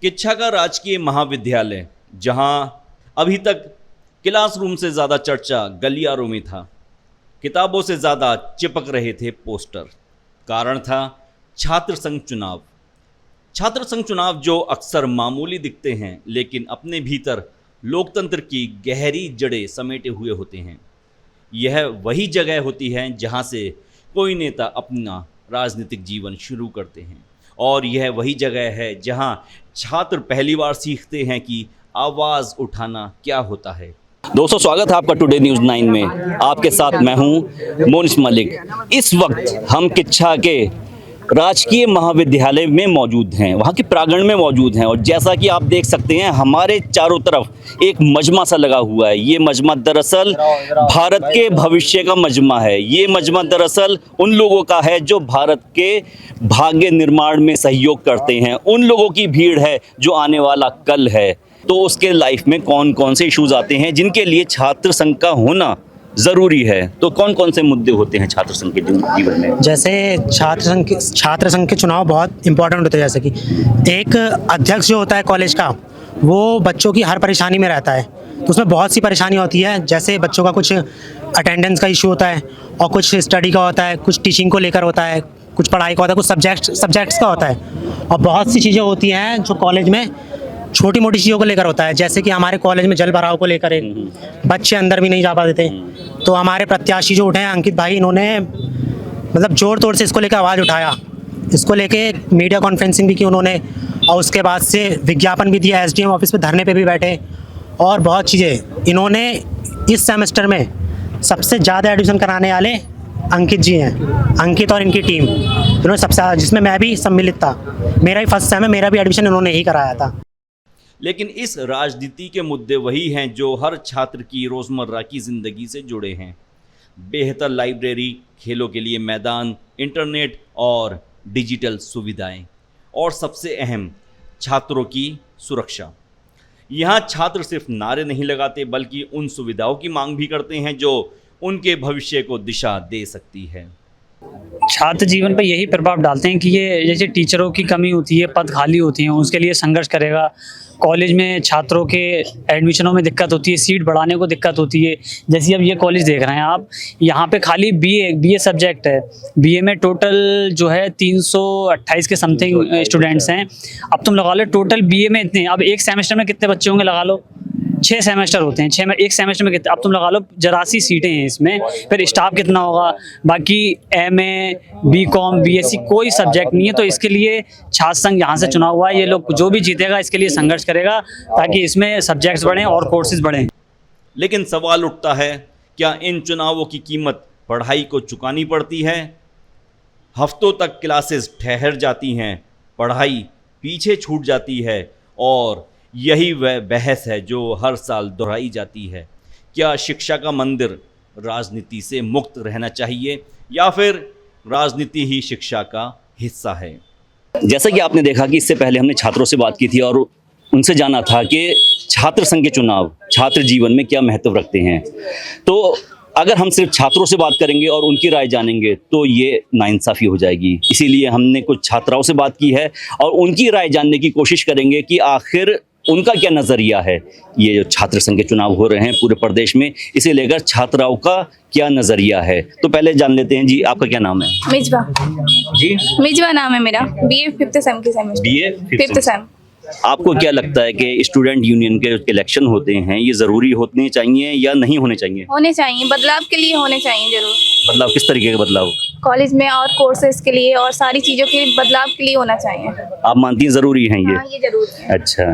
किच्छा का राजकीय महाविद्यालय, जहां अभी तक क्लासरूम से ज़्यादा चर्चा गलियारों में था, किताबों से ज़्यादा चिपक रहे थे पोस्टर। कारण था छात्र संघ चुनाव। छात्र संघ चुनाव जो अक्सर मामूली दिखते हैं, लेकिन अपने भीतर लोकतंत्र की गहरी जड़ें समेटे हुए होते हैं। यह वही जगह होती है जहां से कोई नेता अपना राजनीतिक जीवन शुरू करते हैं, और यह वही जगह है जहां छात्र पहली बार सीखते हैं कि आवाज़ उठाना क्या होता है। दोस्तों, स्वागत है आपका टुडे न्यूज़ 9 में। आपके साथ मैं हूं मोनिस मलिक। इस वक्त हम किच्छा के राजकीय महाविद्यालय में मौजूद हैं, वहाँ के प्रांगण में मौजूद हैं, और जैसा कि आप देख सकते हैं हमारे चारों तरफ एक मजमा सा लगा हुआ है। ये मजमा दरअसल भारत के भविष्य का मजमा है। ये मजमा दरअसल उन लोगों का है जो भारत के भाग्य निर्माण में सहयोग करते हैं। उन लोगों की भीड़ है जो आने वाला कल है। तो उसके लाइफ में कौन कौन से इश्यूज आते हैं जिनके लिए छात्र संघ का होना ज़रूरी है। तो कौन कौन से मुद्दे होते हैं छात्र संघ के जीवन में? जैसे छात्र संघ के चुनाव बहुत इंपॉर्टेंट होते हैं। जैसे कि एक अध्यक्ष जो होता है कॉलेज का, वो बच्चों की हर परेशानी में रहता है। तो उसमें बहुत सी परेशानी होती है, जैसे बच्चों का कुछ अटेंडेंस का इशू होता है, और कुछ स्टडी का होता है, कुछ टीचिंग को लेकर होता है, कुछ पढ़ाई का होता है, कुछ सब्जेक्ट्स का होता है, और बहुत सी चीज़ें होती हैं जो कॉलेज में छोटी मोटी चीज़ों को लेकर होता है। जैसे कि हमारे कॉलेज में जल भराव को लेकर एक बच्चे अंदर भी नहीं जा पाते थे। तो हमारे प्रत्याशी जो उठे हैं अंकित भाई, इन्होंने मतलब जोर तोड़ से इसको लेकर आवाज़ उठाया। इसको लेके मीडिया कॉन्फ्रेंसिंग भी की उन्होंने, और उसके बाद से विज्ञापन भी दिया, एसडीएम ऑफिस पे धरने पे भी बैठे, और बहुत चीज़ें इन्होंने। इस सेमेस्टर में सबसे ज़्यादा एडमिशन कराने वाले अंकित जी हैं। अंकित और इनकी टीम, इन्होंने सबसे ज़्यादा, जिसमें मैं भी सम्मिलित था। मेरा ही फर्स्ट सेम है, मेरा भी एडमिशन इन्होंने ही कराया था। लेकिन इस राजनीति के मुद्दे वही हैं जो हर छात्र की रोज़मर्रा की ज़िंदगी से जुड़े हैं। बेहतर लाइब्रेरी, खेलों के लिए मैदान, इंटरनेट और डिजिटल सुविधाएं, और सबसे अहम छात्रों की सुरक्षा। यहाँ छात्र सिर्फ नारे नहीं लगाते, बल्कि उन सुविधाओं की मांग भी करते हैं जो उनके भविष्य को दिशा दे सकती है। छात्र जीवन पर यही प्रभाव डालते हैं कि ये जैसे टीचरों की कमी होती है, पद खाली होती हैं, उसके लिए संघर्ष करेगा। कॉलेज में छात्रों के एडमिशनों में दिक्कत होती है, सीट बढ़ाने को दिक्कत होती है। जैसे अब ये कॉलेज देख रहे हैं आप, यहाँ पे खाली बीए सब्जेक्ट है। बीए में टोटल जो है 328 के समथिंग स्टूडेंट्स हैं। अब तुम लगा लो टोटल बीए में इतने, अब एक सेमेस्टर में कितने बच्चे होंगे लगा लो, 6 सेमेस्टर होते हैं। 6 में एक सेमेस्टर में कितने, अब तुम लगा लो 84 सीटें हैं इसमें। फिर स्टाफ कितना होगा, बाकी एमए, बीकॉम, बीएससी कोई सब्जेक्ट नहीं है। तो इसके लिए छात्र संघ यहाँ से चुना हुआ है। ये लोग जो भी जीतेगा इसके लिए संघर्ष करेगा ताकि इसमें सब्जेक्ट्स बढ़ें और कोर्सेज बढ़ें। लेकिन सवाल उठता है, क्या इन चुनावों की कीमत पढ़ाई को चुकानी पड़ती है? हफ्तों तक क्लासेस ठहर जाती हैं, पढ़ाई पीछे छूट जाती है, और यही वह बहस है जो हर साल दोहराई जाती है। क्या शिक्षा का मंदिर राजनीति से मुक्त रहना चाहिए, या फिर राजनीति ही शिक्षा का हिस्सा है? जैसा कि आपने देखा कि इससे पहले हमने छात्रों से बात की थी और उनसे जाना था कि छात्र संघ के चुनाव छात्र जीवन में क्या महत्व रखते हैं। तो अगर हम सिर्फ छात्रों से बात करेंगे और उनकी राय जानेंगे तो ये नाइंसाफ़ी हो जाएगी। इसीलिए हमने कुछ छात्राओं से बात की है और उनकी राय जानने की कोशिश करेंगे कि आखिर उनका क्या नज़रिया है। ये जो छात्र संघ के चुनाव हो रहे हैं पूरे प्रदेश में, इसे लेकर छात्राओं का क्या नज़रिया है। तो पहले जान लेते हैं। जी, आपका क्या नाम है? मिजबा। जी, मिजबा नाम है मेरा। बीए 5th सेम की सेमेस्टर। BA 5th same. आपको क्या लगता है कि स्टूडेंट यूनियन के इलेक्शन होते हैं, ये ज़रूरी होने चाहिए या नहीं होने चाहिए? होने चाहिए, बदलाव के लिए होने चाहिए जरूर। बदलाव किस तरीके का बदलाव? कॉलेज में और कोर्सेज के लिए और सारी चीज़ों के बदलाव के लिए होना चाहिए। आप मानती हैं ज़रूरी हैं ये? हाँ, ये जरूर है। अच्छा,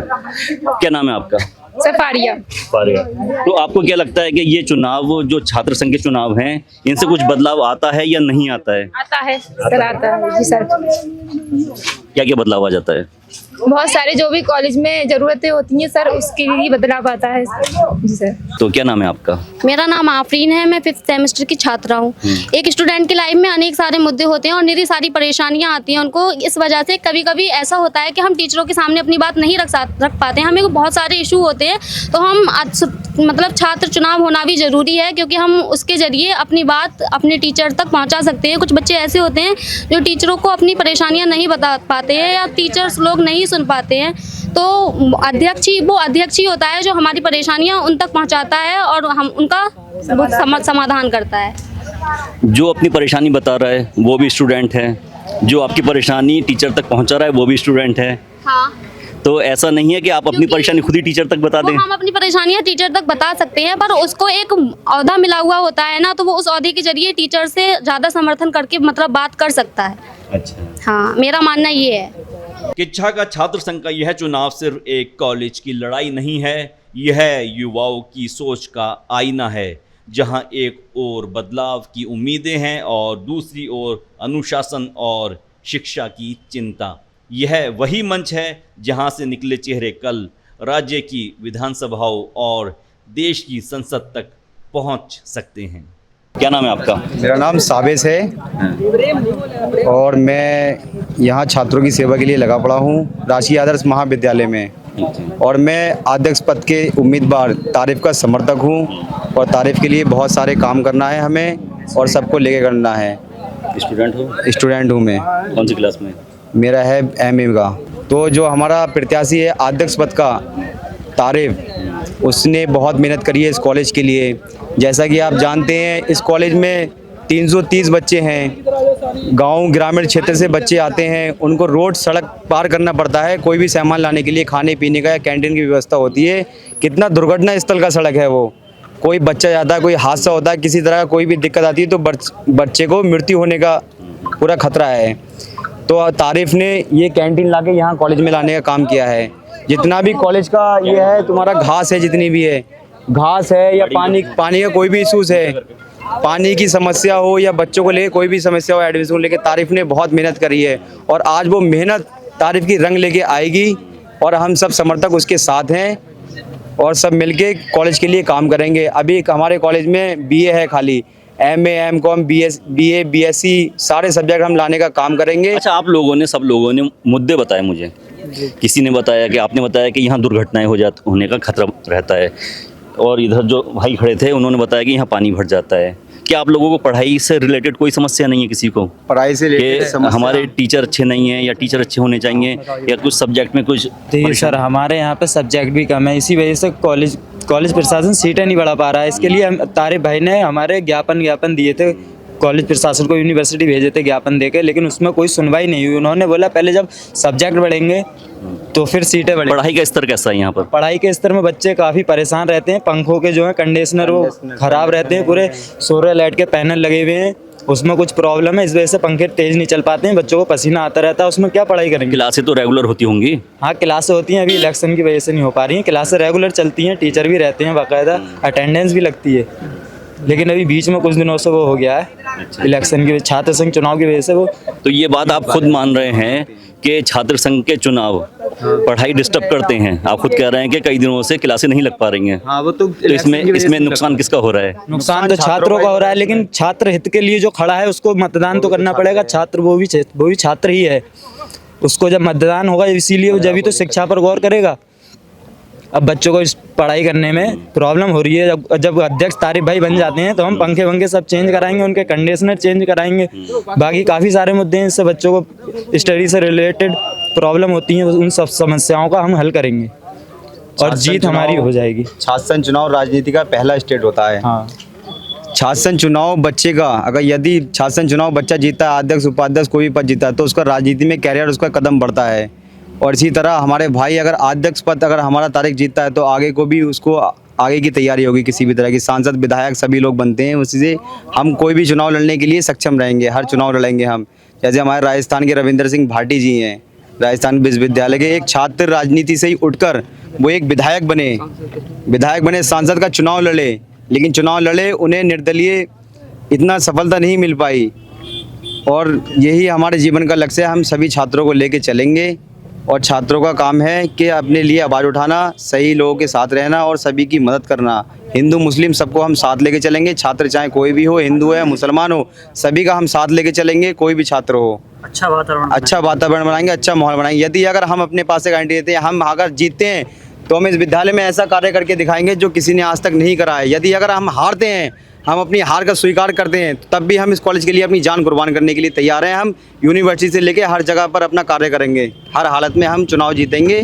क्या नाम है आपका? सफारिया। तो आपको क्या लगता है कि ये चुनाव जो छात्र संघ के चुनाव हैं, इनसे कुछ बदलाव आता है या नहीं आता है? आता है सर, आता है जी सर। क्या क्या बदलाव आ जाता है? बहुत सारे जो भी कॉलेज में जरूरतें होती हैं सर, उसके लिए बदलाव आता है जी सर। तो क्या नाम है आपका? मेरा नाम आफरीन है। मैं 5th सेमेस्टर की छात्रा हूँ। एक स्टूडेंट की लाइफ में अनेक सारे मुद्दे होते हैं और निरी सारी परेशानियाँ आती हैं उनको। इस वजह से कभी कभी ऐसा होता है कि हम टीचरों के सामने अपनी बात नहीं रख पाते हैं। हमें बहुत सारे इशू होते हैं, तो हम मतलब छात्र चुनाव होना भी ज़रूरी है, क्योंकि हम उसके ज़रिए अपनी बात अपने टीचर तक पहुँचा सकते हैं। कुछ बच्चे ऐसे होते हैं जो टीचरों को अपनी परेशानियाँ नहीं बता पाते हैं या टीचर्स लोग नहीं सुन पाते हैं। तो वो अध्यक्ष ही होता है जो हमारी परेशानियाँ उन तक पहुँचाता है और हम उनका वो समाधान करता है। जो अपनी परेशानी बता रहा है वो भी स्टूडेंट है, जो आपकी परेशानी टीचर तक पहुंचा रहा है वो भी स्टूडेंट है। हाँ, तो ऐसा नहीं है कि आप अपनी क्योंकि परेशानी खुद ही टीचर तक बता वो दें। हम अपनी परेशानियाँ टीचर तक बता सकते हैं, पर उसको एक औहदा मिला हुआ होता है ना, तो वो उस औहदे के जरिए टीचर से ज़्यादा समर्थन करके मतलब बात कर सकता है। अच्छा, हाँ, मेरा मानना ये है। किच्छा का छात्र संघ का यह चुनाव सिर्फ एक कॉलेज की लड़ाई नहीं है, यह युवाओं की सोच का आईना है, जहां एक ओर बदलाव की उम्मीदें हैं और दूसरी ओर अनुशासन और शिक्षा की चिंता। यह वही मंच है जहां से निकले चेहरे कल राज्य की विधानसभाओं और देश की संसद तक पहुंच सकते हैं। क्या नाम है आपका? मेरा नाम साबिस है और मैं यहाँ छात्रों की सेवा के लिए लगा पड़ा हूँ राजकीय आदर्श महाविद्यालय में, और मैं अध्यक्ष पद के उम्मीदवार तारिफ का समर्थक हूँ। और तारिफ के लिए बहुत सारे काम करना है हमें और सबको लेके करना है। स्टूडेंट हो? स्टूडेंट हूँ मैं। कौन सी क्लास में? मेरा है एमए का। तो जो हमारा प्रत्याशी है अध्यक्ष पद का तारिफ, उसने बहुत मेहनत करी है इस कॉलेज के लिए। जैसा कि आप जानते हैं इस कॉलेज में 330 बच्चे हैं, गांव ग्रामीण क्षेत्र से बच्चे आते हैं, उनको रोड सड़क पार करना पड़ता है कोई भी सामान लाने के लिए, खाने पीने का या कैंटीन की व्यवस्था होती है। कितना दुर्घटना स्थल का सड़क है वो, कोई बच्चा जाता है, कोई हादसा होता है, किसी तरह का कोई भी दिक्कत आती है तो बच्चे को मृत्यु होने का पूरा खतरा है। तो तारिफ ने ये कैंटीन लाके यहाँ कॉलेज में लाने का काम किया है। जितना भी कॉलेज का ये है, तुम्हारा घास है, जितनी भी है घास है या पानी का कोई भी इशूज़ है, पानी की समस्या हो या बच्चों को लेके कोई भी समस्या हो, एडमिशन को लेके तारिफ ने बहुत मेहनत करी है और आज वो मेहनत तारिफ की रंग लेके आएगी और हम सब समर्थक उसके साथ हैं और सब मिलके कॉलेज के लिए काम करेंगे। अभी हमारे कॉलेज में बीए है खाली, एमए, एमकॉम, बीए, बीएससी सारे सब्जेक्ट हम लाने का काम करेंगे। अच्छा, आप लोगों ने, सब लोगों ने मुद्दे बताए मुझे। किसी ने बताया कि आपने बताया कि यहाँ दुर्घटनाएं होने का खतरा रहता है, और इधर जो भाई खड़े थे उन्होंने बताया कि यहाँ पानी भर जाता है। क्या आप लोगों को पढ़ाई से रिलेटेड कोई समस्या नहीं है किसी को? पढ़ाई से कि हमारे टीचर अच्छे नहीं हैं या टीचर अच्छे होने चाहिए या कुछ सब्जेक्ट में कुछ? जी सर, हमारे यहाँ पे सब्जेक्ट भी कम है, इसी वजह से कॉलेज प्रशासन सीटें नहीं बढ़ा पा रहा है। इसके लिए हम तारिफ भाई ने हमारे ज्ञापन दिए थे, कॉलेज प्रशासन को यूनिवर्सिटी भेजे थे ज्ञापन देके, लेकिन उसमें कोई सुनवाई नहीं हुई। उन्होंने बोला पहले जब सब्जेक्ट बढ़ेंगे तो फिर सीटें बढ़ेंगी। पढ़ाई का स्तर कैसा है यहाँ पर? पढ़ाई के स्तर में बच्चे काफ़ी परेशान रहते हैं, पंखों के जो है कंडीशनर वो ख़राब रहते हैं, पूरे सोलर लाइट के पैनल लगे हुए हैं, उसमें कुछ प्रॉब्लम है, इस वजह से पंखे तेज़ नहीं चल पाते हैं, बच्चों को पसीना आता रहता है, उसमें क्या पढ़ाई करेंगे। क्लासें तो रेगुलर होती होंगी? हाँ, क्लासें होती हैं, अभी इलेक्शन की वजह से नहीं हो पा रही हैं। क्लासें रेगुलर चलती हैं, टीचर भी रहते हैं बाकायदा, अटेंडेंस भी लगती है, लेकिन अभी बीच में कुछ दिनों से वो हो गया है इलेक्शन की, छात्र संघ चुनाव की वजह से वो। तो ये बात आप खुद मान रहे हैं कि छात्र संघ के चुनाव पढ़ाई डिस्टर्ब करते हैं? आप खुद कह रहे हैं कि कई दिनों से क्लासें नहीं लग पा रही हैं। हाँ, वो तो इसमें नुकसान किसका हो रहा है? नुकसान तो छात्रों का हो रहा है, लेकिन छात्र हित के लिए जो खड़ा है उसको मतदान तो करना पड़ेगा। छात्र वो भी छात्र ही है, उसको जब मतदान होगा इसीलिए जब भी तो शिक्षा पर गौर करेगा। अब बच्चों को इस पढ़ाई करने में प्रॉब्लम हो रही है। जब अध्यक्ष तारिफ भाई बन जाते हैं तो हम पंखे वंखे सब चेंज कराएंगे, उनके कंडीशनर चेंज कराएंगे, बाकी काफ़ी सारे मुद्दे हैं, इससे बच्चों को स्टडी से रिलेटेड प्रॉब्लम होती हैं, उन सब समस्याओं का हम हल करेंगे और जीत हमारी हो जाएगी। छात्र संघ चुनाव राजनीति का पहला स्टेट होता है। हाँ, छात्र संघ चुनाव बच्चे का, अगर यदि छात्र संघ चुनाव बच्चा जीता है, अध्यक्ष उपाध्यक्ष कोई भी पद जीता है, तो उसका राजनीति में कैरियर उसका कदम बढ़ता है। और इसी तरह हमारे भाई अगर अध्यक्ष पद अगर हमारा तारिक जीतता है तो आगे को भी उसको आगे की तैयारी होगी, किसी भी तरह की सांसद विधायक सभी लोग बनते हैं, उसी से हम कोई भी चुनाव लड़ने के लिए सक्षम रहेंगे, हर चुनाव लड़ेंगे हम। जैसे हमारे राजस्थान के रविंद्र सिंह भाटी जी हैं, राजस्थान विश्वविद्यालय के, एक छात्र राजनीति से ही उठकर वो एक विधायक बने, सांसद का चुनाव लड़े, लेकिन चुनाव लड़े उन्हें निर्दलीय इतना सफलता नहीं मिल पाई। और यही हमारे जीवन का लक्ष्य है, हम सभी छात्रों को लेके चलेंगे और छात्रों का काम है कि अपने लिए आवाज़ उठाना, सही लोगों के साथ रहना और सभी की मदद करना। हिंदू मुस्लिम सबको हम साथ लेके चलेंगे, छात्र चाहे कोई भी हो, हिंदू है मुसलमान हो, सभी का हम साथ लेके चलेंगे, कोई भी छात्र हो। अच्छा वातावरण बनाएंगे, अच्छा माहौल बनाएंगे। यदि अगर हम अपने पास से गारंटी देते हैं, हम अगर जीतते हैं तो हम इस विद्यालय में ऐसा कार्य करके दिखाएंगे जो किसी ने आज तक नहीं करा है। यदि अगर हम हारते हैं, हम अपनी हार का स्वीकार करते हैं, तब भी हम इस कॉलेज के लिए अपनी जान कुर्बान करने के लिए तैयार हैं। हम यूनिवर्सिटी से लेके हर जगह पर अपना कार्य करेंगे, हर हालत में हम चुनाव जीतेंगे।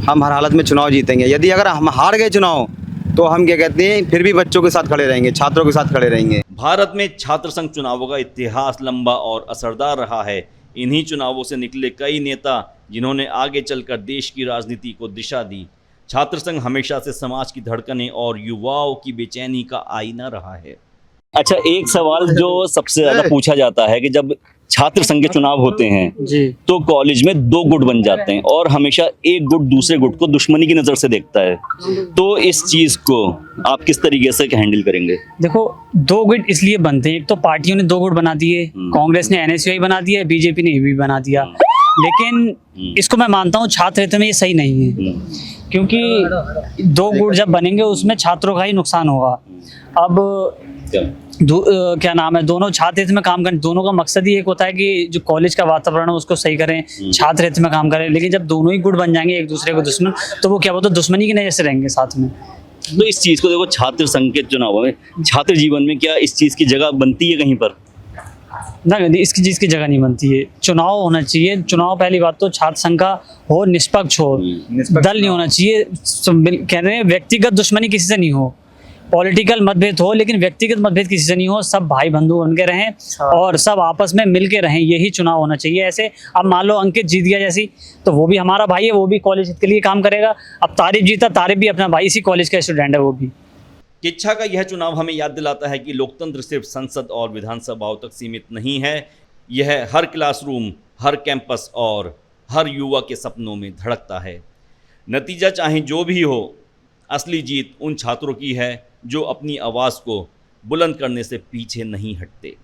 हम हर हालत में चुनाव जीतेंगे। यदि अगर हम हार गए चुनाव तो हम क्या कहते हैं, फिर भी बच्चों के साथ खड़े रहेंगे, छात्रों के साथ खड़े रहेंगे। भारत में छात्र संघ चुनावों का इतिहास लंबा और असरदार रहा है। इन्हीं चुनावों से निकले कई नेता जिन्होंने आगे चलकर देश की राजनीति को दिशा दी। छात्र संघ हमेशा से समाज की धड़कनें और युवाओं की बेचैनी का आईना रहा है। अच्छा, एक सवाल जो सबसे ज्यादा पूछा जाता है कि जब छात्र संघ के चुनाव होते हैं जी तो कॉलेज में दो गुट बन जाते हैं और हमेशा एक गुट दूसरे गुट को दुश्मनी की नजर से देखता है। तो इस चीज को आप किस तरीके से हैंडल करेंगे? देखो, दो गुट इसलिए बनते हैं, एक तो पार्टियों ने दो गुट बना दिए, कांग्रेस ने एनएसयूआई बना दिया, बीजेपी ने ये बना दिया। लेकिन इसको मैं मानता हूँ छात्र हित में ये सही नहीं है, क्योंकि दो गुट जब बनेंगे उसमें छात्रों का ही नुकसान होगा। अब क्या नाम है, दोनों छात्र हित में काम करें, दोनों का मकसद ही एक होता है कि जो कॉलेज का वातावरण है उसको सही करें, छात्र हित में काम करें। लेकिन जब दोनों ही गुट बन जाएंगे एक दूसरे को दुश्मन, तो वो क्या बोलते हैं, दुश्मनी की नजर से रहेंगे साथ में। तो इस चीज को देखो, छात्र संघ के चुनावों में, छात्र जीवन में क्या इस चीज की जगह बनती है कहीं पर? ना, इसकी चीज़ की जगह नहीं बनती है। चुनाव होना चाहिए, चुनाव पहली बात तो छात्र संघ का हो, निष्पक्ष हो, दल नहीं होना चाहिए। कह रहे हैं व्यक्तिगत दुश्मनी किसी से नहीं हो, पॉलिटिकल मतभेद हो लेकिन व्यक्तिगत मतभेद किसी से नहीं हो, सब भाई बंधु बन के रहें और सब आपस में मिल के रहें, यही चुनाव होना चाहिए। ऐसे अब मान लो अंकित जीत गया जैसी, तो वो भी हमारा भाई है, वो भी कॉलेज के लिए काम करेगा। अब तारिफ जीता, तारिफ भी अपना भाई, इसी कॉलेज का स्टूडेंट है वो भी। किच्छा का यह चुनाव हमें याद दिलाता है कि लोकतंत्र सिर्फ संसद और विधानसभाओं तक सीमित नहीं है, यह हर क्लासरूम, हर कैंपस और हर युवा के सपनों में धड़कता है। नतीजा चाहे जो भी हो, असली जीत उन छात्रों की है जो अपनी आवाज़ को बुलंद करने से पीछे नहीं हटते।